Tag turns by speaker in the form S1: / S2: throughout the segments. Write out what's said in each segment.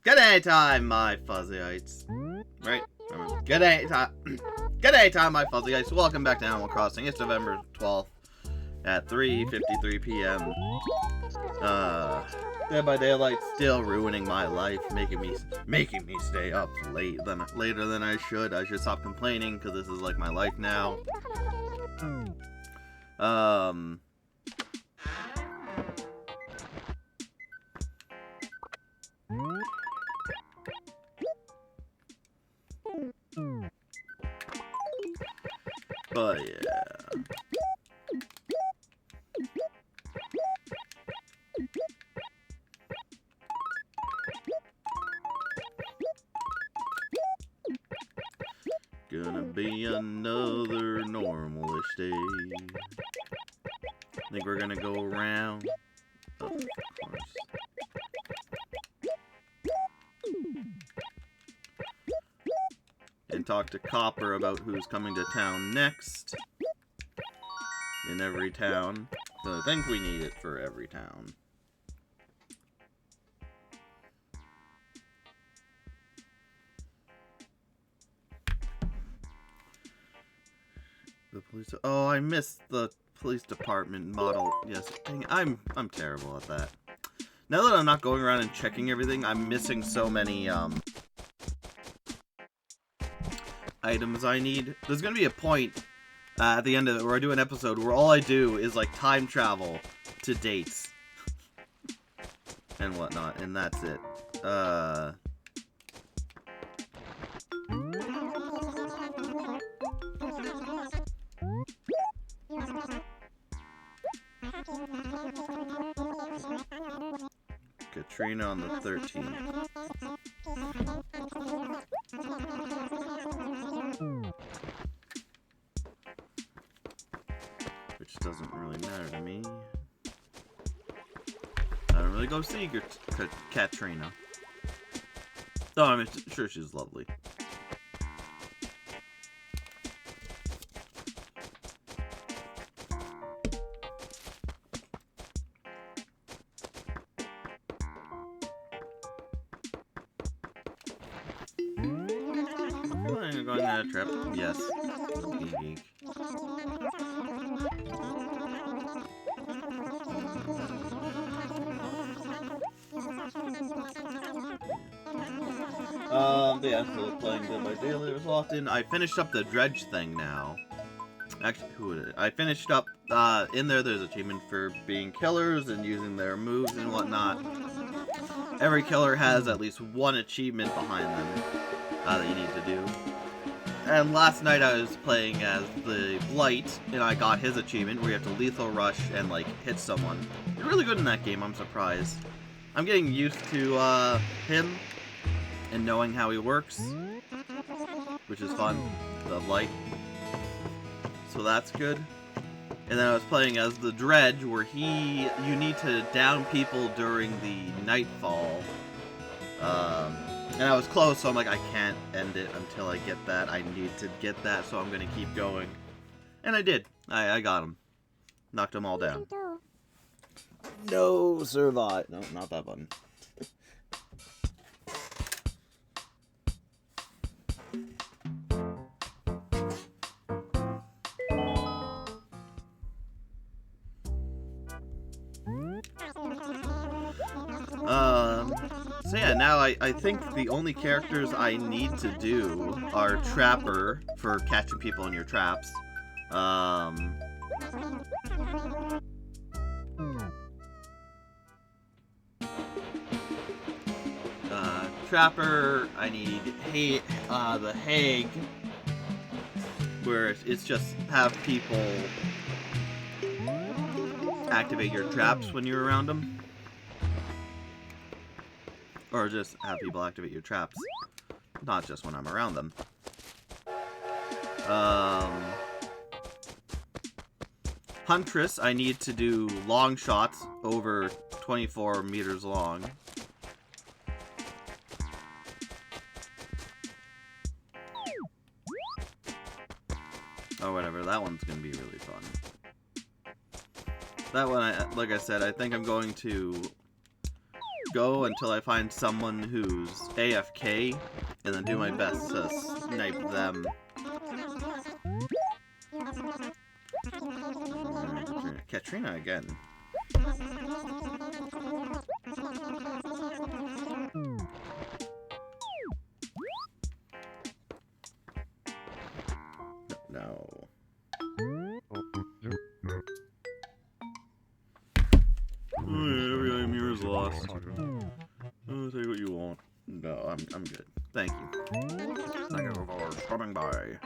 S1: Good day time, my fuzzyites. Right? Good day time. Good day time, my fuzzyites. Welcome back to Animal Crossing. It's November 12th at 3:53 p.m. Dead by Daylight still ruining my life, making me stay up later than I should. I should stop complaining because this is like my life now. But yeah. Gonna be another normalish day. Think we're gonna go around. Of course. And talk to Copper about who's coming to town next. In every town. So I think we need it for every town. The police. Oh, I missed the police department model. Yes, dang, I'm terrible at that. Now that I'm not going around and checking everything, I'm missing so many items I need. There's gonna be a point at the end of it where I do an episode where all I do is like time travel to dates and whatnot, and that's it. Katrina on the 13th. Which doesn't really matter to me. I don't really go see Katrina. Though I'm sure she's lovely. Going on a trip? Yes. Geek. Yeah, so playing Dead by Daylight as often. I finished up the dredge thing now. Actually, who did it? I finished up, in there's achievement for being killers and using their moves and whatnot. Every killer has at least one achievement behind them that you need to do. And last night I was playing as the Blight, and I got his achievement where you have to lethal rush and, like, hit someone. You're really good in that game, I'm surprised. I'm getting used to, him and knowing how he works, which is fun, the Blight. So that's good. And then I was playing as the Dredge, where you need to down people during the nightfall. And I was close, so I'm like, I can't end it until I get that. I need to get that, so I'm gonna keep going. And I did. I got him. Knocked them all down. No, survive. No, not that button. So yeah, now I think the only characters I need to do are Trapper for catching people in your traps. Trapper, I need the Hag, where it's just have people activate your traps when you're around them. Or just have people activate your traps. Not just when I'm around them. Huntress, I need to do long shots over 24 meters long. Or whatever, that one's gonna be really fun. That one, like I said, I think I'm going to go until I find someone who's AFK, and then do my best to snipe them. Katrina again. No. Oh yeah, every mirror's lost. Oh, take what you want. No, I'm good. Thank you. Thank you for stopping by.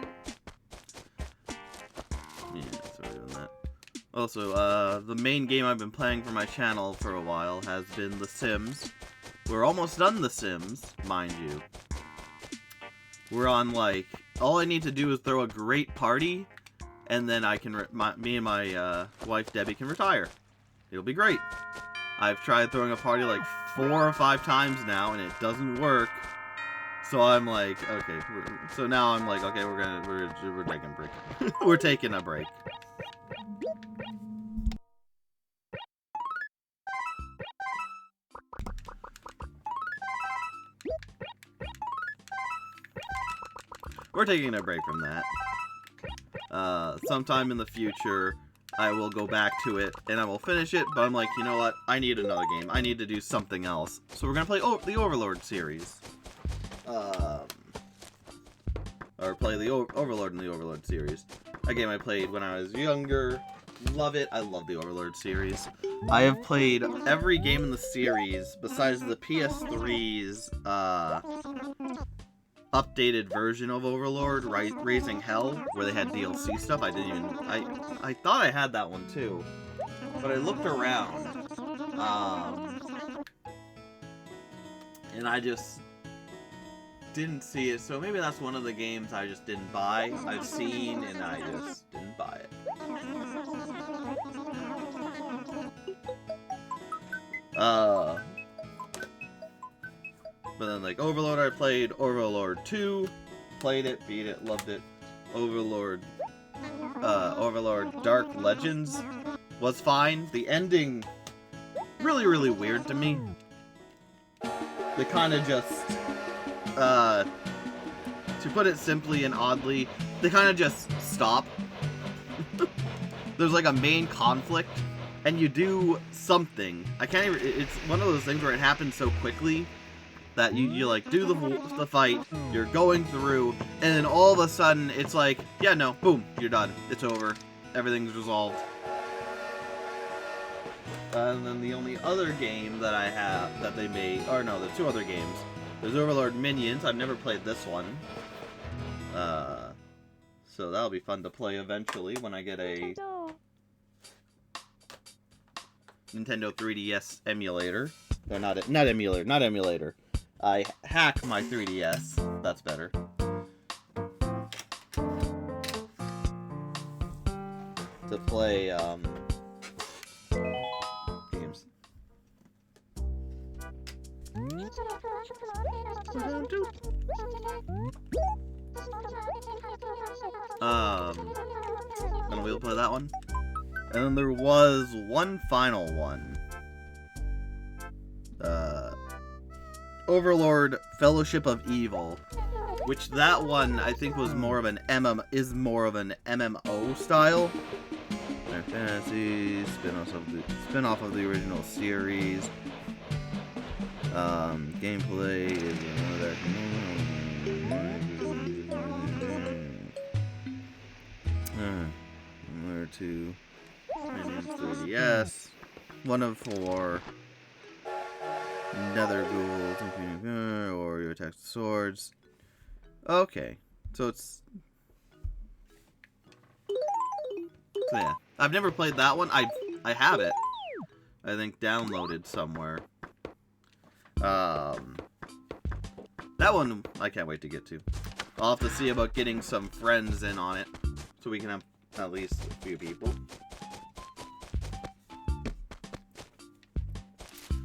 S1: Yeah, so we're doing that. Also, the main game I've been playing for my channel for a while has been The Sims. We're almost done The Sims, mind you. We're on, like, all I need to do is throw a great party, and then I can, me and my wife Debbie can retire. It'll be great. I've tried throwing a party like 4 or 5 times now, and it doesn't work. So I'm like, okay. So now I'm like, okay, we're taking a break. We're taking a break. We're taking a break from that. Sometime in the future, I will go back to it, and I will finish it, but I'm like, you know what? I need another game. I need to do something else. So we're gonna play the Overlord series. Or play the Overlord in the Overlord series. A game I played when I was younger. Love it. I love the Overlord series. I have played every game in the series, besides the PS3's, updated version of Overlord, Raising Hell, where they had DLC stuff. I didn't even... I thought I had that one too, but I looked around, and I just didn't see it, so maybe that's one of the games I just didn't buy. I've seen, and I just didn't buy it. But then, like, Overlord, I played Overlord 2, played it, beat it, loved it. Overlord Dark Legends was fine. The ending, really, really weird to me. They kind of just, to put it simply and oddly, they kind of just stop. There's like a main conflict, and you do something. I can't even, it's one of those things where it happens so quickly that you like do the fight, you're going through, and then all of a sudden it's like, yeah, no, boom, you're done. It's over. Everything's resolved. And then the only other game that I have that they made, or no, the 2 other games. There's Overlord Minions. I've never played this one. So that'll be fun to play eventually when I get a Nintendo 3DS emulator. Or not emulator. I hack my 3DS. That's better. To play, games. Then we'll play that one. And then there was one final one. Overlord Fellowship of Evil, which that one I think was more of an MMO style. Fantasy spin-off of the original series. Gameplay is another. Another 2 Minions 3DS. 1 of 4. Nether ghouls, or your attacks with swords. Okay, so it's. So yeah, I've never played that one. I have it. I think downloaded somewhere. That one I can't wait to get to. I'll have to see about getting some friends in on it, so we can have at least a few people.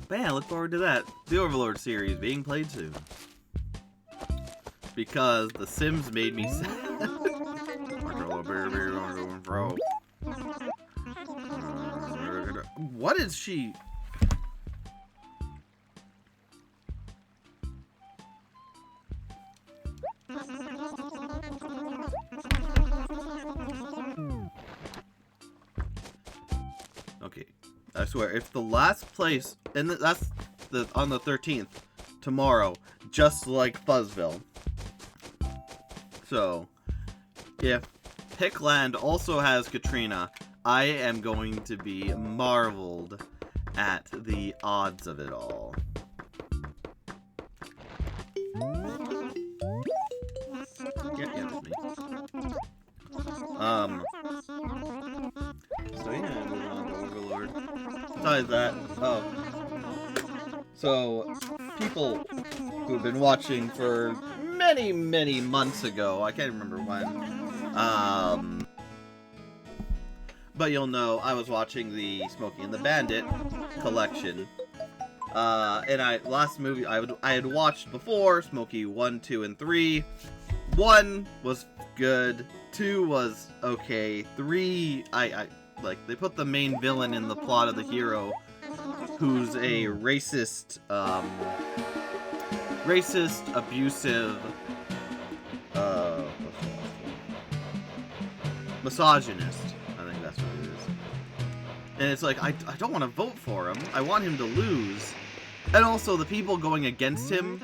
S1: But yeah, I look forward to that. The Overlord series being played soon. Because The Sims made me sad. What is she? swear, if the last place, and that's on the 13th, tomorrow, just like Fuzzville. So, if Pickland also has Katrina, I am going to be marveled at the odds of it all. Yeah, that's me. So yeah, moving on to Overlord. Besides that, so people who've been watching for many, many months ago, I can't remember when, but you'll know I was watching the Smokey and the Bandit collection. And last movie I had watched before, Smokey 1, 2, and 3. 1 was good, 2 was okay, 3, I like, they put the main villain in the plot of the hero, who's a racist, abusive, misogynist. I think that's what it is. And it's like, I don't want to vote for him. I want him to lose. And also, the people going against him,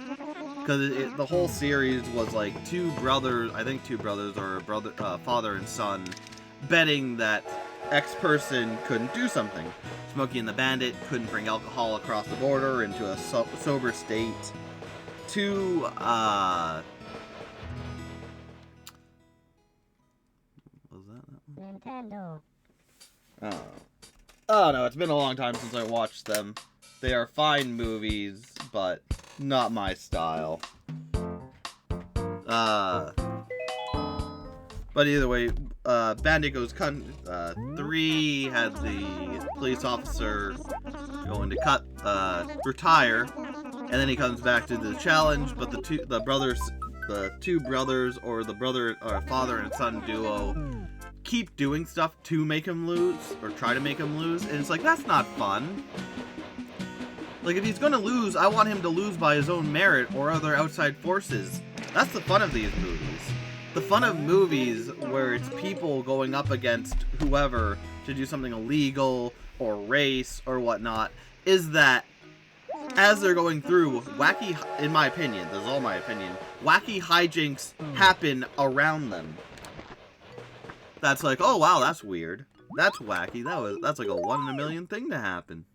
S1: because the whole series was like two brothers, or a brother, father and son, betting that X person couldn't do something. Smokey and the Bandit couldn't bring alcohol across the border into a sober state. Two, was that one? Nintendo. Oh no, it's been a long time since I watched them. They are fine movies, but not my style. But either way, Bandit Goes 3 had the police officer going to retire, and then he comes back to the challenge, but the two brothers, or the father and son duo, keep doing stuff to make him lose, or try to make him lose, and it's like, that's not fun. Like, if he's gonna lose, I want him to lose by his own merit or other outside forces. That's the fun of these movies. The fun of movies where it's people going up against whoever to do something illegal or race or whatnot is that as they're going through, wacky, in my opinion, this is all my opinion, wacky hijinks happen around them. That's like, oh wow, that's weird. That's wacky. That's like a 1 in a million thing to happen.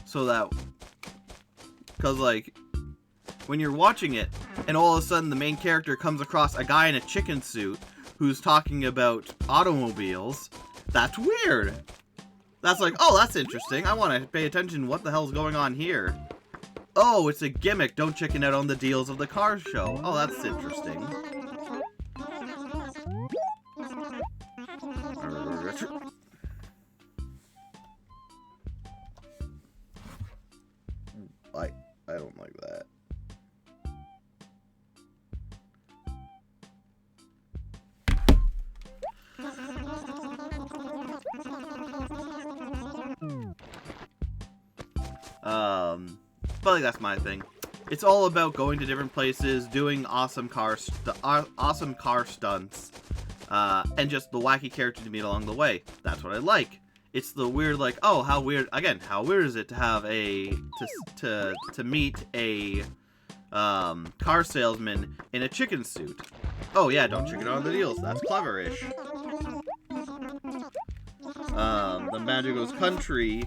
S1: So that, because like, when you're watching it, and all of a sudden the main character comes across a guy in a chicken suit who's talking about automobiles, that's weird. That's like, oh, that's interesting. I want to pay attention. What the hell's going on here? Oh, it's a gimmick. Don't chicken out on the deals of the car show. Oh, that's interesting. I don't like that. But like, that's my thing. It's all about going to different places, doing awesome car stunts, and just the wacky characters to meet along the way. That's what I like. It's the weird, like, oh, how weird, again, how weird is it to have to meet a, car salesman in a chicken suit? Oh yeah, don't chicken on the deals, that's clever-ish. The Magic Goes Country,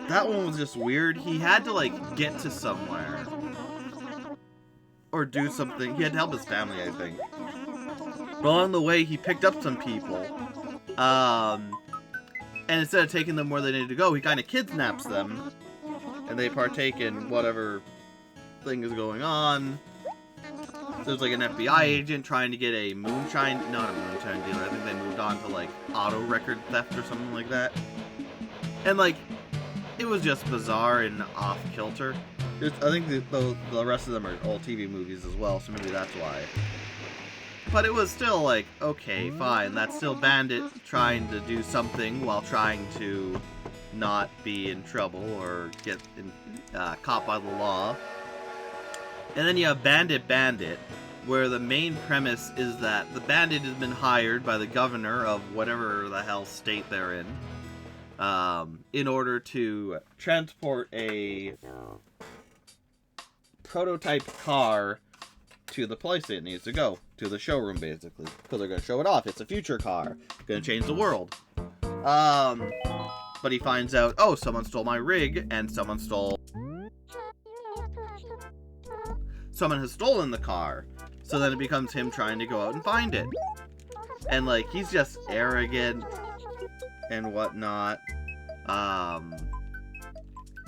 S1: that one was just weird. He had to, like, get to somewhere. Or do something. He had to help his family, I think. But along the way, he picked up some people. And instead of taking them where they needed to go, he kind of kidnaps them. And they partake in whatever thing is going on. So there's like an FBI agent trying to get a moonshine... Not a moonshine dealer. I think they moved on to, like, auto record theft or something like that. And, like, it was just bizarre and off-kilter. I think the rest of them are all TV movies as well, so maybe that's why. But it was still like, okay, fine. That's still Bandit trying to do something while trying to not be in trouble or get caught by the law. And then you have Bandit, where the main premise is that the bandit has been hired by the governor of whatever the hell state they're in order to transport a prototype car to the place it needs to go, to the showroom, basically, because they're going to show it off. It's a future car, going to change the world. But he finds out, oh, someone stole my rig, and someone has stolen the car. So then it becomes him trying to go out and find it. And, like, he's just arrogant and whatnot.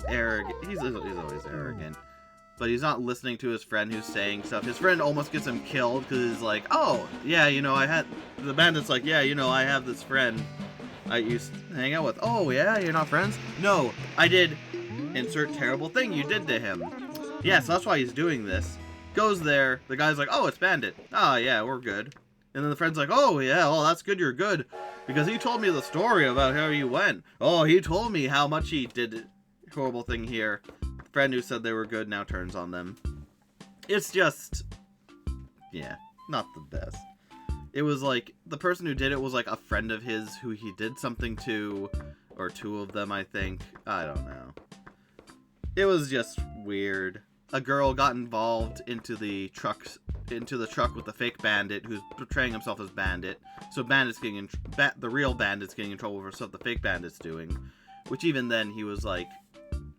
S1: He's always arrogant. But he's not listening to his friend who's saying stuff. His friend almost gets him killed because he's like, oh, yeah, you know, the bandit's like, yeah, you know, I have this friend I used to hang out with. Oh, yeah, you're not friends? No, I did insert terrible thing you did to him. Yeah, so that's why he's doing this. Goes there, the guy's like, oh, it's Bandit. Oh, yeah, we're good. And then the friend's like, oh, yeah, well, that's good you're good. Because he told me the story about how you went. Oh, he told me how much he did horrible thing here. Friend who said they were good now turns on them. It's just, yeah, not the best. It was like, the person who did it was like a friend of his who he did something to, or two of them, I think. I don't know. It was just weird. A girl got involved into the truck with the fake bandit who's portraying himself as Bandit. So Bandit's getting the real Bandit's getting in trouble for stuff the fake Bandit's doing. Which even then he was like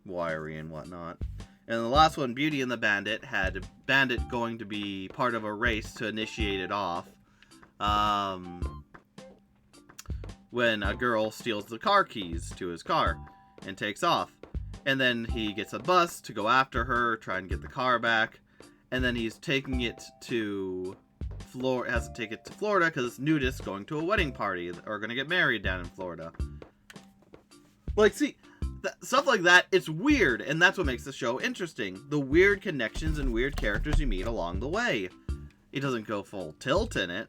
S1: wiry and whatnot. And the last one, Beauty and the Bandit, had Bandit going to be part of a race to initiate it off. When a girl steals the car keys to his car and takes off. And then he gets a bus to go after her, try and get the car back. And then he's taking it to Florida, has to take it to Florida because nudists going to a wedding party or going to get married down in Florida. Like, see, stuff like that, it's weird, and that's what makes the show interesting. The weird connections and weird characters you meet along the way. It doesn't go full tilt in it.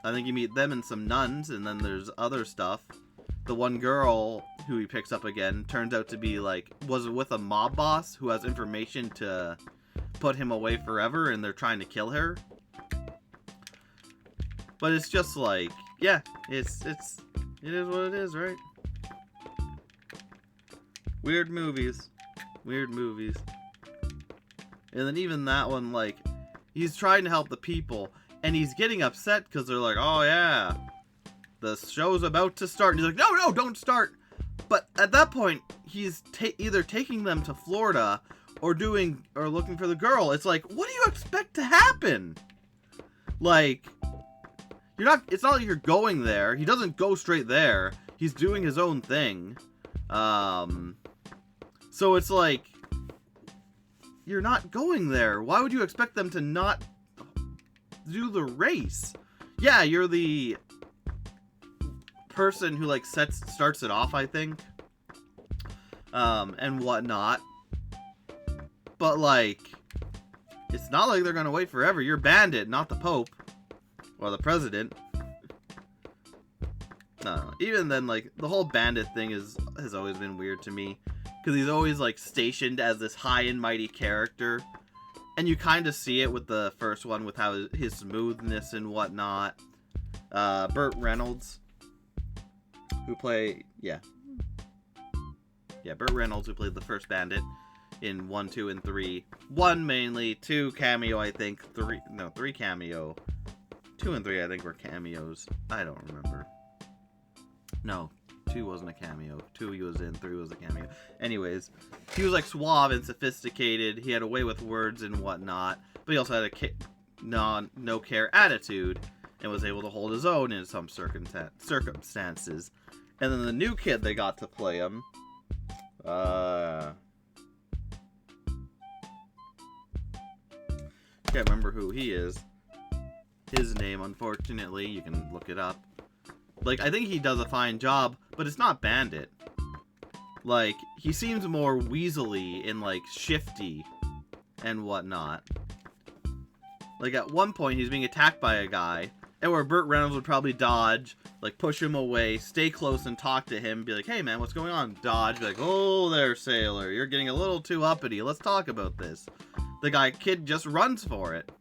S1: I think you meet them and some nuns, and then there's other stuff. The one girl who he picks up again turns out to be, like, was with a mob boss who has information to put him away forever, and they're trying to kill her. But it's just like, yeah, it is what it is, right? Weird movies. Weird movies. And then even that one, like, he's trying to help the people, and he's getting upset because they're like, oh yeah, the show's about to start. And he's like, no, don't start. But at that point, he's either taking them to Florida or looking for the girl. It's like, what do you expect to happen? Like, it's not like you're going there. He doesn't go straight there. He's doing his own thing. So it's like, you're not going there. Why would you expect them to not do the race? Yeah, you're the person who, like, starts it off, I think. And whatnot. But, like, it's not like they're gonna wait forever. You're Bandit, not the Pope. Or the President. No, even then, like, the whole Bandit thing has always been weird to me. Because he's always, like, stationed as this high and mighty character. And you kind of see it with the first one, with how his smoothness and whatnot. Burt Reynolds, who played, Burt Reynolds, who played the first Bandit in 1, 2, and 3. 1 mainly, 2 cameo, I think. 3 cameo. 2 and 3, I think, were cameos. I don't remember. No, 2 wasn't a cameo. 2 he was in, 3 was a cameo. Anyways, he was, like, suave and sophisticated. He had a way with words and whatnot. But he also had a no-care attitude and was able to hold his own in some circumstances. And then the new kid they got to play him, can't remember who he is. His name, unfortunately, you can look it up. Like, I think he does a fine job, but it's not Bandit. Like, he seems more weaselly and, like, shifty and whatnot. Like, at one point, he's being attacked by a guy, and where Burt Reynolds would probably dodge, like, push him away, stay close and talk to him, be like, hey, man, what's going on? Dodge, be like, oh, there, sailor, you're getting a little too uppity, let's talk about this. The kid just runs for it.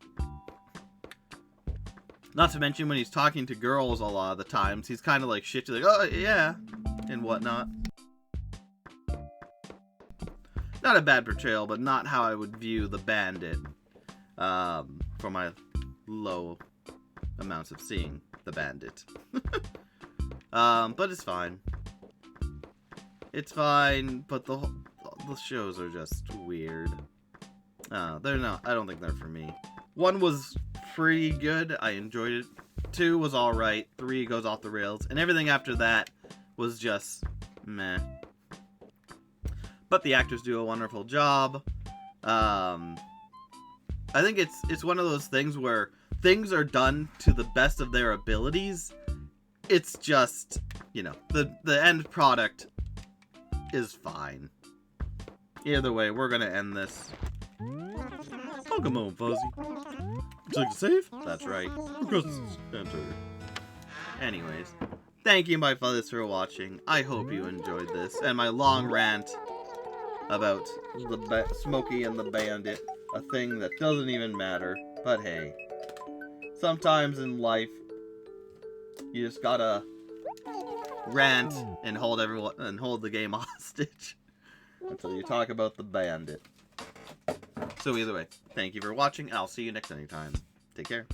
S1: Not to mention when he's talking to girls a lot of the times, he's kind of like shifty, like, oh, yeah, and whatnot. Not a bad portrayal, but not how I would view the Bandit for my low amounts of seeing the Bandit. But it's fine. It's fine, but the shows are just weird. They're not. I don't think they're for me. 1 was pretty good. I enjoyed it. 2 was alright. 3 goes off the rails. And everything after that was just meh. But the actors do a wonderful job. I think it's one of those things where things are done to the best of their abilities. It's just, you know, the end product is fine. Either way, we're gonna end this. Oh, come on, Fuzzy. Would you like to save? That's right. Enter. Anyways, thank you, my fuzzies, for watching. I hope you enjoyed this and my long rant about the Smokey and the Bandit, a thing that doesn't even matter. But hey, sometimes in life, you just gotta rant and hold everyone and hold the game hostage until you talk about the Bandit. So either way, thank you for watching. I'll see you next time. Take care.